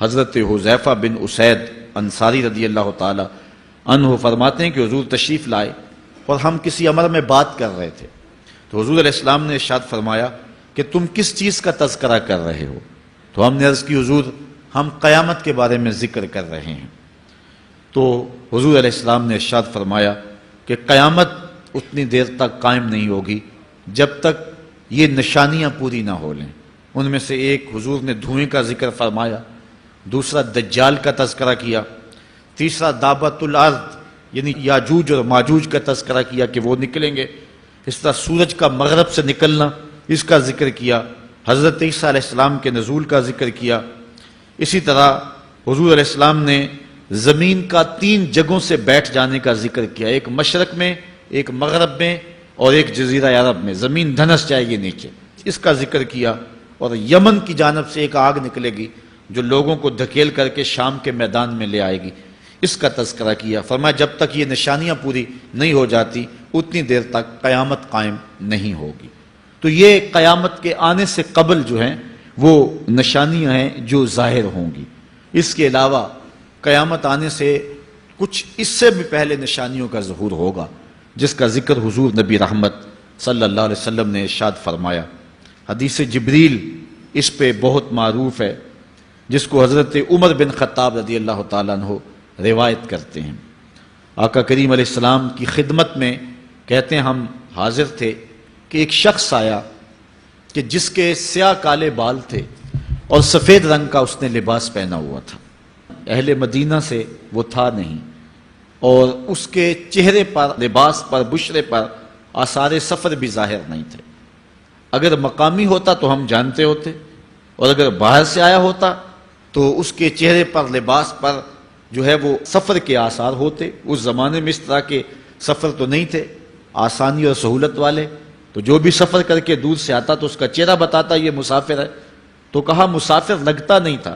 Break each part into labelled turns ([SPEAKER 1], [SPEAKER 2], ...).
[SPEAKER 1] حضرت حذیفہ بن اسید انصاری رضی اللہ تعالی عنہ فرماتے ہیں کہ حضور تشریف لائے اور ہم کسی امر میں بات کر رہے تھے تو حضور علیہ السلام نے ارشاد فرمایا کہ تم کس چیز کا تذکرہ کر رہے ہو؟ تو ہم نے عرض کی حضور ہم قیامت کے بارے میں ذکر کر رہے ہیں۔ تو حضور علیہ السلام نے ارشاد فرمایا کہ قیامت اتنی دیر تک قائم نہیں ہوگی جب تک یہ نشانیاں پوری نہ ہو لیں۔ ان میں سے ایک حضور نے دھوئیں کا ذکر فرمایا، دوسرا دجال کا تذکرہ کیا، تیسرا دابت الارض یعنی یاجوج اور ماجوج کا تذکرہ کیا کہ وہ نکلیں گے، اس طرح سورج کا مغرب سے نکلنا اس کا ذکر کیا، حضرت عیسیٰ علیہ السلام کے نزول کا ذکر کیا۔ اسی طرح حضور علیہ السلام نے زمین کا 3 جگہوں سے بیٹھ جانے کا ذکر کیا، ایک مشرق میں، ایک مغرب میں اور ایک جزیرہ عرب میں، زمین دھنس جائے گی نیچے، اس کا ذکر کیا۔ اور یمن کی جانب سے ایک آگ نکلے گی جو لوگوں کو دھکیل کر کے شام کے میدان میں لے آئے گی، اس کا تذکرہ کیا۔ فرمایا جب تک یہ نشانیاں پوری نہیں ہو جاتی اتنی دیر تک قیامت قائم نہیں ہوگی۔ تو یہ قیامت کے آنے سے قبل جو ہیں وہ نشانیاں ہیں جو ظاہر ہوں گی۔ اس کے علاوہ قیامت آنے سے کچھ اس سے بھی پہلے نشانیوں کا ظہور ہوگا جس کا ذکر حضور نبی رحمت صلی اللہ علیہ وسلم نے ارشاد فرمایا۔ حدیث جبریل اس پہ بہت معروف ہے جس کو حضرت عمر بن خطاب رضی اللہ تعالیٰ عنہ روایت کرتے ہیں۔ آقا کریم علیہ السلام کی خدمت میں کہتے ہیں ہم حاضر تھے کہ ایک شخص آیا کہ جس کے سیاہ کالے بال تھے اور سفید رنگ کا اس نے لباس پہنا ہوا تھا، اہل مدینہ سے وہ تھا نہیں، اور اس کے چہرے پر، لباس پر، بشرے پر آثار سفر بھی ظاہر نہیں تھے۔ اگر مقامی ہوتا تو ہم جانتے ہوتے، اور اگر باہر سے آیا ہوتا تو اس کے چہرے پر، لباس پر جو ہے وہ سفر کے آثار ہوتے۔ اس زمانے میں اس طرح کے سفر تو نہیں تھے آسانی اور سہولت والے، تو جو بھی سفر کر کے دور سے آتا تو اس کا چہرہ بتاتا یہ مسافر ہے۔ تو کہا مسافر لگتا نہیں تھا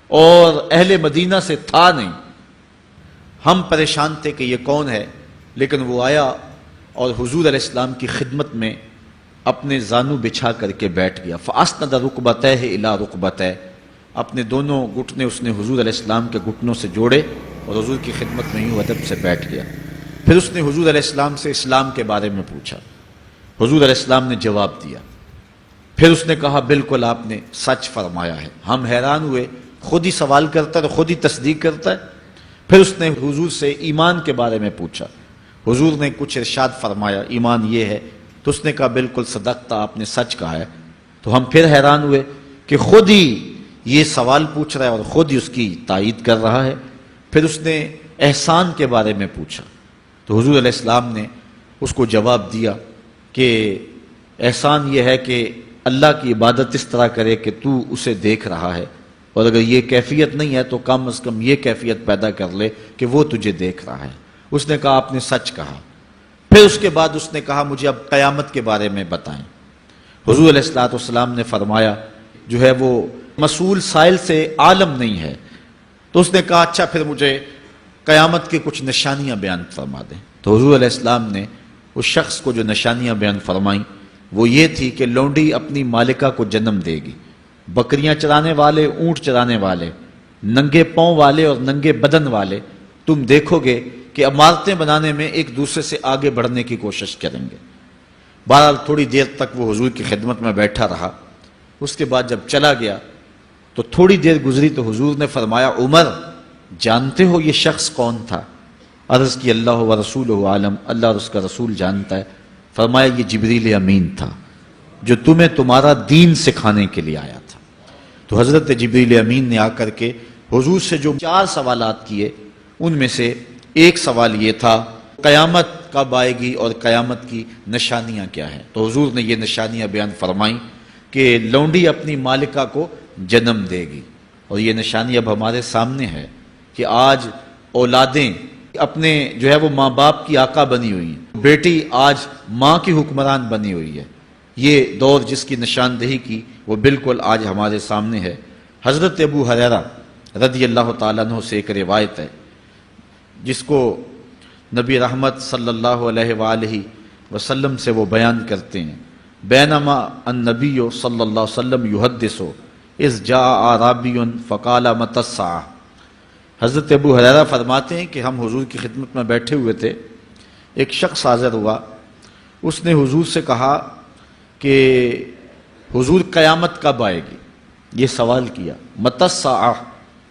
[SPEAKER 1] اور اہل مدینہ سے تھا نہیں۔ ہم پریشان تھے کہ یہ کون ہے، لیکن وہ آیا اور حضور علیہ السلام کی خدمت میں اپنے زانو بچھا کر کے بیٹھ گیا۔ فَأَسْنَدَ رُكْبَتَيْهِ إِلَىٰ رُكْبَتَيْهِ، اپنے دونوں گھٹنے اس نے حضور علیہ السلام کے گھٹنوں سے جوڑے اور حضور کی خدمت میں یوں ادب سے بیٹھ گیا۔ پھر اس نے حضور علیہ السلام سے اسلام کے بارے میں پوچھا، حضور علیہ السلام نے جواب دیا۔ پھر اس نے کہا بالکل آپ نے سچ فرمایا ہے۔ ہم حیران ہوئے، خود ہی سوال کرتا ہے، خود ہی تصدیق کرتا ہے۔ پھر اس نے حضور سے ایمان کے بارے میں پوچھا، حضور نے کچھ ارشاد فرمایا ایمان یہ ہے، تو اس نے کہا بالکل صدقتا، آپ نے سچ کہا ہے۔ تو ہم پھر حیران ہوئے کہ خود ہی یہ سوال پوچھ رہا ہے اور خود ہی اس کی تائید کر رہا ہے۔ پھر اس نے احسان کے بارے میں پوچھا تو حضور علیہ السلام نے اس کو جواب دیا کہ احسان یہ ہے کہ اللہ کی عبادت اس طرح کرے کہ تو اسے دیکھ رہا ہے، اور اگر یہ کیفیت نہیں ہے تو کم از کم یہ کیفیت پیدا کر لے کہ وہ تجھے دیکھ رہا ہے۔ اس نے کہا آپ نے سچ کہا۔ پھر اس کے بعد اس نے کہا مجھے اب قیامت کے بارے میں بتائیں۔ حضور علیہ السلام نے فرمایا جو ہے وہ مسئول سائل سے عالم نہیں ہے۔ تو اس نے کہا اچھا پھر مجھے قیامت کی کچھ نشانیاں بیان فرما دیں۔ تو حضور علیہ السلام نے اس شخص کو جو نشانیاں بیان فرمائیں وہ یہ تھی کہ لونڈی اپنی مالکہ کو جنم دے گی، بکریاں چرانے والے، اونٹ چرانے والے، ننگے پاؤں والے اور ننگے بدن والے تم دیکھو گے کہ عمارتیں بنانے میں ایک دوسرے سے آگے بڑھنے کی کوشش کریں گے۔ بہرحال تھوڑی دیر تک وہ حضور کی خدمت میں بیٹھا رہا۔ اس کے بعد جب چلا گیا تو تھوڑی دیر گزری تو حضور نے فرمایا عمر جانتے ہو یہ شخص کون تھا؟ عرض کی اللہ و رسولہ عالم، اللہ اور اس کا رسول جانتا ہے۔ فرمایا یہ جبریل امین تھا جو تمہیں تمہارا دین سکھانے کے لیے آیا تھا۔ تو حضرت جبریل امین نے آ کر کے حضور سے جو 4 سوالات کیے ان میں سے ایک سوال یہ تھا قیامت کب آئے گی اور قیامت کی نشانیاں کیا ہیں؟ تو حضور نے یہ نشانیاں بیان فرمائیں کہ لونڈی اپنی مالکہ کو جنم دے گی، اور یہ نشانی اب ہمارے سامنے ہے کہ آج اولادیں اپنے جو ہے وہ ماں باپ کی آقا بنی ہوئی ہیں، بیٹی آج ماں کی حکمران بنی ہوئی ہے۔ یہ دور جس کی نشاندہی کی وہ بالکل آج ہمارے سامنے ہے۔ حضرت ابو ہریرہ رضی اللہ تعالیٰ عنہ سے ایک روایت ہے جس کو نبی رحمت صلی اللہ علیہ وآلہ وسلم سے وہ بیان کرتے ہیں، بینما النبی صلی اللہ علیہ وسلم یحدث اذ جاء اعرابی فقال متی الساعہ۔ حضرت ابو ہریرہ فرماتے ہیں کہ ہم حضور کی خدمت میں بیٹھے ہوئے تھے، ایک شخص حاضر ہوا، اس نے حضور سے کہا کہ حضور قیامت کب آئے گی؟ یہ سوال کیا، متی الساعہ،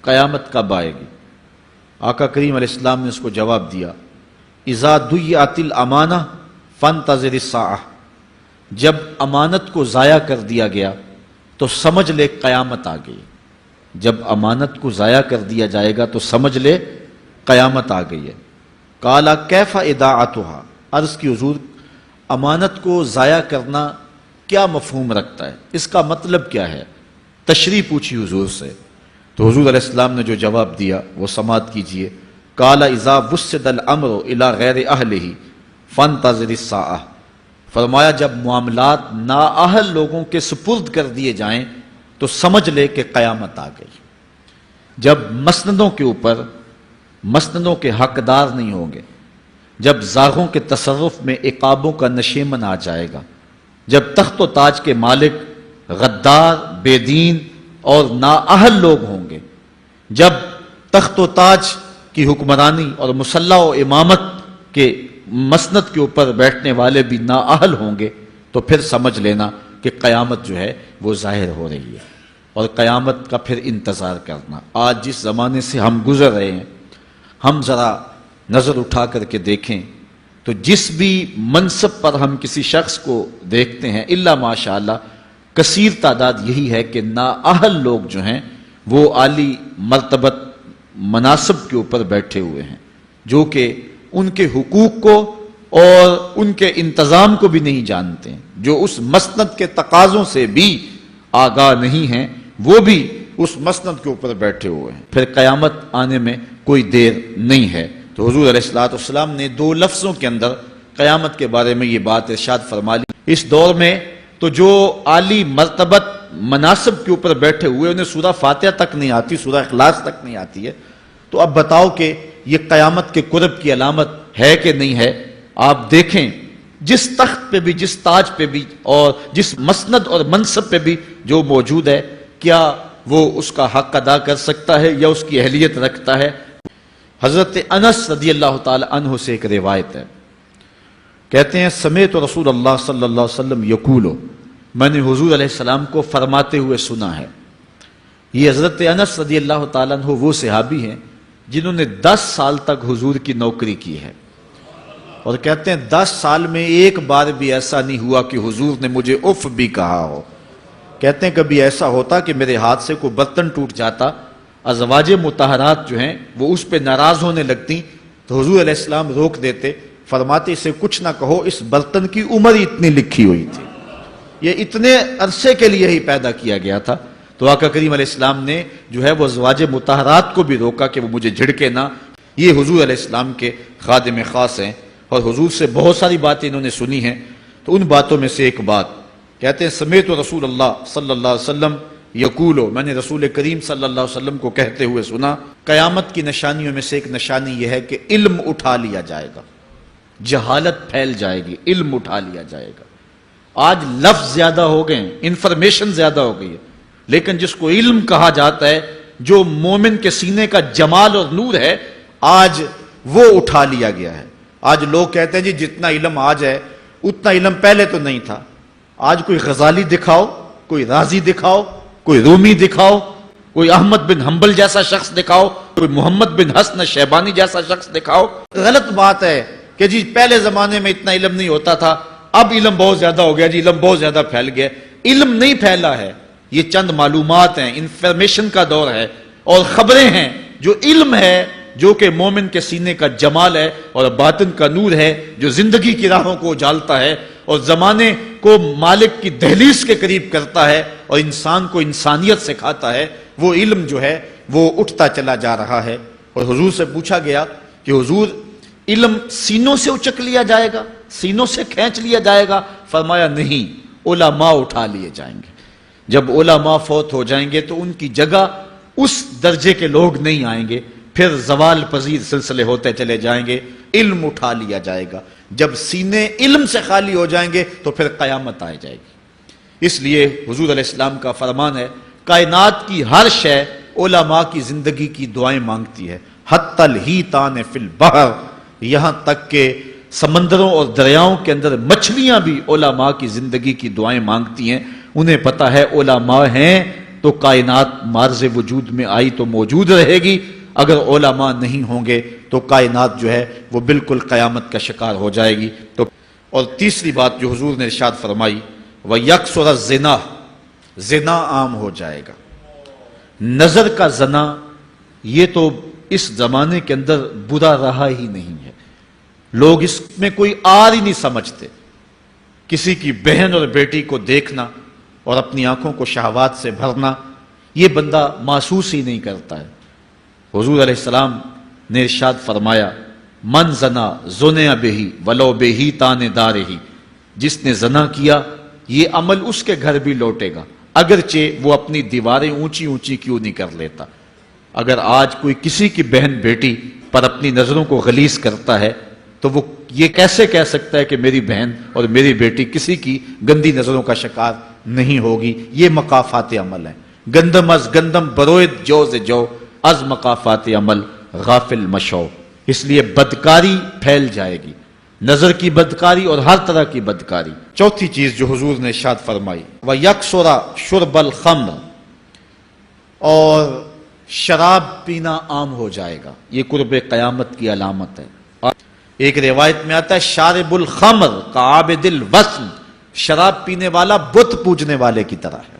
[SPEAKER 1] قیامت کب آئے گی؟ آقا کریم علیہ السلام نے اس کو جواب دیا، اذا ضیعت الامانہ فانتظر الساعہ، جب امانت کو ضائع کر دیا گیا تو سمجھ لے قیامت آ گئی۔ جب امانت کو ضائع کر دیا جائے گا تو سمجھ لے قیامت آ گئی ہے۔ قال کیف اضاعتها، عرض کی حضور امانت کو ضائع کرنا کیا مفہوم رکھتا ہے، اس کا مطلب کیا ہے؟ تشریح پوچھی حضور سے، تو حضور علیہ السلام نے جو جواب دیا وہ سماعت کیجئے۔ قال اذا وسد الامر الى غیر اہلہ فانتظر الساعہ، فرمایا جب معاملات نااہل لوگوں کے سپرد کر دیے جائیں تو سمجھ لے کہ قیامت آ گئی۔ جب مسندوں کے اوپر مسندوں کے حقدار نہیں ہوں گے، جب زاغوں کے تصرف میں عقابوں کا نشیمن آ جائے گا، جب تخت و تاج کے مالک غدار، بے دین اور نااہل لوگ ہوں گے، جب تخت و تاج کی حکمرانی اور مسلح و امامت کے مسند کے اوپر بیٹھنے والے بھی نااہل ہوں گے، تو پھر سمجھ لینا کہ قیامت جو ہے وہ ظاہر ہو رہی ہے، اور قیامت کا پھر انتظار کرنا۔ آج جس زمانے سے ہم گزر رہے ہیں، ہم ذرا نظر اٹھا کر کے دیکھیں تو جس بھی منصب پر ہم کسی شخص کو دیکھتے ہیں، الا ماشاءاللہ کثیر تعداد یہی ہے کہ نااہل لوگ جو ہیں وہ عالی مرتبت مناصب کے اوپر بیٹھے ہوئے ہیں، جو کہ ان کے حقوق کو اور ان کے انتظام کو بھی نہیں جانتے ہیں، جو اس مسند کے تقاضوں سے بھی آگاہ نہیں ہیں، وہ بھی اس مسند کے اوپر بیٹھے ہوئے ہیں۔ پھر قیامت آنے میں کوئی دیر نہیں ہے۔ تو حضور علیہ السلام نے دو لفظوں کے اندر قیامت کے بارے میں یہ بات ارشاد فرما لی۔ اس دور میں تو جو عالی مرتبت مناصب کے اوپر بیٹھے ہوئے انہیں سورہ فاتحہ تک نہیں آتی، سورہ اخلاص تک نہیں آتی ہے، تو اب بتاؤ کہ یہ قیامت کے قرب کی علامت ہے کہ نہیں ہے؟ آپ دیکھیں جس تخت پہ بھی، جس تاج پہ بھی اور جس مسند اور منصب پہ بھی جو موجود ہے، کیا وہ اس کا حق ادا کر سکتا ہے یا اس کی اہلیت رکھتا ہے؟ حضرت انس رضی اللہ تعالی عنہ سے ایک روایت ہے، کہتے ہیں سمعت رسول اللہ صلی اللہ علیہ وسلم یقول، میں نے حضور علیہ السلام کو فرماتے ہوئے سنا ہے۔ یہ حضرت انس رضی اللہ تعالیٰ عنہ وہ صحابی ہیں جنہوں نے 10 سال تک حضور کی نوکری کی ہے، اور کہتے ہیں 10 سال میں ایک بار بھی ایسا نہیں ہوا کہ حضور نے مجھے اف بھی کہا ہو۔ کہتے ہیں کبھی ایسا ہوتا کہ میرے ہاتھ سے کوئی برتن ٹوٹ جاتا، ازواج مطہرات جو ہیں وہ اس پہ ناراض ہونے لگتی تو حضور علیہ السلام روک دیتے، فرماتے اسے کچھ نہ کہو، اس برتن کی عمر ہی اتنی لکھی ہوئی تھی، یہ اتنے عرصے کے لیے ہی پیدا کیا گیا تھا۔ تو آقا کریم علیہ السلام نے جو ہے وہ ازواج مطہرات کو بھی روکا کہ وہ مجھے جھڑکے نہ۔ یہ حضور علیہ السلام کے خادم خاص ہیں، اور حضور سے بہت ساری باتیں انہوں نے سنی ہیں۔ تو ان باتوں میں سے ایک بات کہتے ہیں سمیت رسول اللہ صلی اللہ علیہ وسلم یقولو، میں نے رسول کریم صلی اللہ علیہ وسلم کو کہتے ہوئے سنا، قیامت کی نشانیوں میں سے ایک نشانی یہ ہے کہ علم اٹھا لیا جائے گا، جہالت پھیل جائے گی، علم اٹھا لیا جائے گا۔ آج لفظ زیادہ ہو گئے ہیں، انفارمیشن زیادہ ہو گئی ہے، لیکن جس کو علم کہا جاتا ہے، جو مومن کے سینے کا جمال اور نور ہے، آج وہ اٹھا لیا گیا ہے۔ آج لوگ کہتے ہیں جی جتنا علم آج ہے اتنا علم پہلے تو نہیں تھا۔ آج کوئی غزالی دکھاؤ، کوئی رازی دکھاؤ، کوئی رومی دکھاؤ، کوئی احمد بن حنبل جیسا شخص دکھاؤ، کوئی محمد بن حسن شیبانی جیسا شخص دکھاؤ۔ غلط بات ہے کہ جی پہلے زمانے میں اتنا علم نہیں ہوتا تھا، اب علم بہت زیادہ ہو گیا، جی علم بہت زیادہ پھیل گیا۔ علم نہیں پھیلا ہے، یہ چند معلومات ہیں، انفارمیشن کا دور ہے، اور خبریں ہیں۔ جو علم ہے، جو کہ مومن کے سینے کا جمال ہے اور باطن کا نور ہے، جو زندگی کی راہوں کو اجالتا ہے اور زمانے کو مالک کی دہلیز کے قریب کرتا ہے اور انسان کو انسانیت سکھاتا ہے، وہ علم جو ہے وہ اٹھتا چلا جا رہا ہے۔ اور حضور سے پوچھا گیا کہ حضور علم سینوں سے اچک لیا جائے گا، سینوں سے کھینچ لیا جائے گا؟ فرمایا نہیں، علماء اٹھا لیے جائیں گے۔ جب علماء فوت ہو جائیں گے تو ان کی جگہ اس درجے کے لوگ نہیں آئیں گے، پھر زوال پذیر سلسلے ہوتے چلے جائیں گے، علم اٹھا لیا جائے گا۔ جب سینے علم سے خالی ہو جائیں گے تو پھر قیامت آ جائے گی۔ اس لیے حضور علیہ السلام کا فرمان ہے کائنات کی ہر شے علماء کی زندگی کی دعائیں مانگتی ہے، حتی الحیتان فی البحر، یہاں تک کہ سمندروں اور دریاؤں کے اندر مچھلیاں بھی علماء کی زندگی کی دعائیں مانگتی ہیں۔ انہیں پتہ ہے علماء ہیں تو کائنات معرض وجود میں آئی تو موجود رہے گی، اگر علماء نہیں ہوں گے تو کائنات جو ہے وہ بالکل قیامت کا شکار ہو جائے گی۔ تو اور تیسری بات جو حضور نے ارشاد فرمائی، وَيَكْثُرَ الزِّنَا، زنا عام ہو جائے گا۔ نظر کا زنا یہ تو اس زمانے کے اندر برا رہا ہی نہیں ہے، لوگ اس میں کوئی آر ہی نہیں سمجھتے۔ کسی کی بہن اور بیٹی کو دیکھنا اور اپنی آنکھوں کو شہوات سے بھرنا، یہ بندہ محسوس ہی نہیں کرتا ہے۔ حضور علیہ السلام نے ارشاد فرمایا، من زنا زنیا بہی ولو بہی تان دارہی، جس نے زنا کیا یہ عمل اس کے گھر بھی لوٹے گا، اگرچہ وہ اپنی دیواریں اونچی اونچی کیوں نہیں کر لیتا۔ اگر آج کوئی کسی کی بہن بیٹی پر اپنی نظروں کو غلیظ کرتا ہے تو وہ یہ کیسے کہہ سکتا ہے کہ میری بہن اور میری بیٹی کسی کی گندی نظروں کا شکار نہیں ہوگی؟ یہ مقافات عمل ہیں۔ گندم از گندم بروید جو ز جو، از مقافات عمل غافل مشو۔ اس لیے بدکاری پھیل جائے گی، نظر کی بدکاری اور ہر طرح کی بدکاری۔ چوتھی چیز جو حضور نے ارشاد فرمائی، وَيَكْثُرَ شُرْبَ الْخَمْرِ، اور شراب پینا عام ہو جائے گا، یہ قرب قیامت کی علامت ہے۔ ایک روایت میں آتا ہے شارب الخمر کعابد الوثن، شراب پینے والا بت پوجنے والے کی طرح ہے۔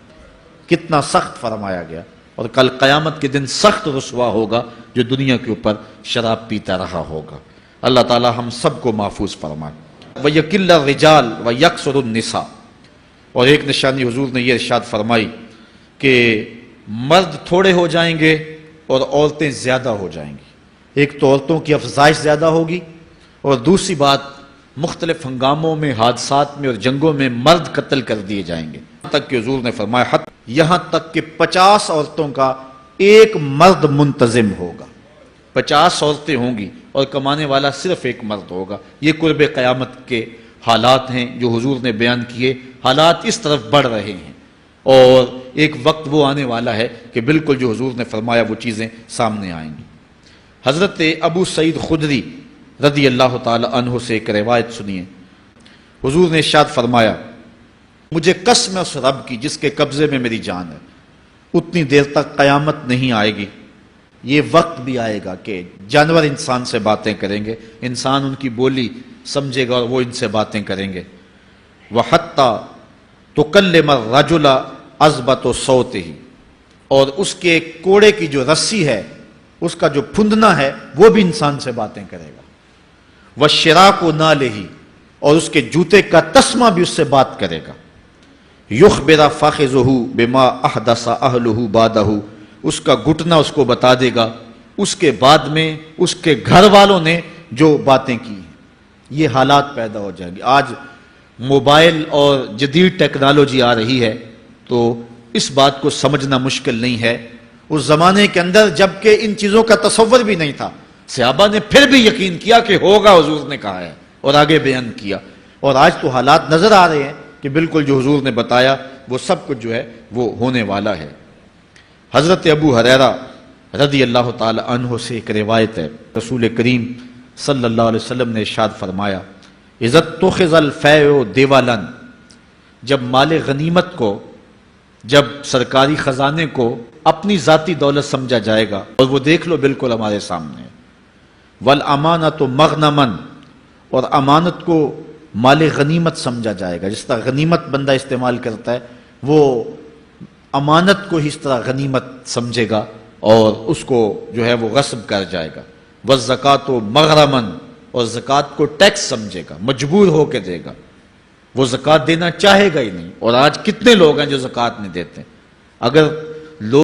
[SPEAKER 1] کتنا سخت فرمایا گیا، اور کل قیامت کے دن سخت رسوا ہوگا جو دنیا کے اوپر شراب پیتا رہا ہوگا۔ اللہ تعالی ہم سب کو محفوظ فرمائے۔ وَيَكِلَّ الرِّجَالِ وَيَكْثُرُ النِّسَاء، اور ایک نشانی حضور نے یہ ارشاد فرمائی کہ مرد تھوڑے ہو جائیں گے اور عورتیں زیادہ ہو جائیں گی۔ ایک تو عورتوں کی افزائش زیادہ ہوگی، اور دوسری بات مختلف ہنگاموں میں، حادثات میں اور جنگوں میں مرد قتل کر دیے جائیں گے، یہاں تک کہ حضور نے فرمایا یہاں تک کہ 50 عورتوں کا ایک مرد منتظم ہوگا۔ 50 عورتیں ہوں گی اور کمانے والا صرف ایک مرد ہوگا۔ یہ قرب قیامت کے حالات ہیں جو حضور نے بیان کیے۔ حالات اس طرف بڑھ رہے ہیں، اور ایک وقت وہ آنے والا ہے کہ بالکل جو حضور نے فرمایا وہ چیزیں سامنے آئیں گی۔ حضرت ابو سعید خدری رضی اللہ تعالی عنہ سے ایک روایت سنیے۔ حضور نے ارشاد فرمایا، مجھے قسم ہے اس رب کی جس کے قبضے میں میری جان ہے، اتنی دیر تک قیامت نہیں آئے گی، یہ وقت بھی آئے گا کہ جانور انسان سے باتیں کریں گے، انسان ان کی بولی سمجھے گا اور وہ ان سے باتیں کریں گے۔ وَحَتَّى تُكَلِّمَ الرَّجُلَ عَزْبَةُ صَوْتِهِ، اور اس کے کوڑے کی جو رسی ہے، اس کا جو پھندنا ہے، وہ بھی انسان سے باتیں کرے گا۔ وَالشِّرَاكُ نَالِهِ، اور اس کے جوتے کا تسمہ بھی اس سے بات کرے گا۔ يُخْبِرَ فَخِذُهُ بِمَا أَحْدَثَ أَهْلُهُ بَعْدَهُ، اس کا گھٹنا اس کو بتا دے گا اس کے بعد میں اس کے گھر والوں نے جو باتیں کی ہیں۔ یہ حالات پیدا ہو جائیں گے۔ آج موبائل اور جدید ٹیکنالوجی آ رہی ہے تو اس بات کو سمجھنا مشکل نہیں ہے۔ اس زمانے کے اندر جب کہ ان چیزوں کا تصور بھی نہیں تھا، صحابہ نے پھر بھی یقین کیا کہ ہوگا، حضور نے کہا ہے، اور آگے بیان کیا۔ اور آج تو حالات نظر آ رہے ہیں کہ بالکل جو حضور نے بتایا وہ سب کچھ جو ہے وہ ہونے والا ہے۔ حضرت ابو ہریرہ رضی اللہ تعالی عنہ سے ایک روایت ہے، رسول کریم صلی اللہ علیہ وسلم نے ارشاد فرمایا، اذا اتخذ الفیء دیوالا، جب مال غنیمت کو، جب سرکاری خزانے کو اپنی ذاتی دولت سمجھا جائے گا، اور وہ دیکھ لو بالکل ہمارے سامنے، والامانۃ مغنما، اور امانت کو مال غنیمت سمجھا جائے گا۔ جس طرح غنیمت بندہ استعمال کرتا ہے، وہ امانت کو اس طرح غنیمت سمجھے گا اور اس کو جو ہے وہ غصب کر جائے گا۔ والزکوٰۃ مغرما، اور زکوٰۃ کو ٹیکس سمجھے گا، مجبور ہو کے دے گا، وہ زکوٰۃ دینا چاہے گا ہی نہیں۔ اور آج کتنے لوگ ہیں جو زکوٰۃ نہیں دیتے؟ اگر لوگ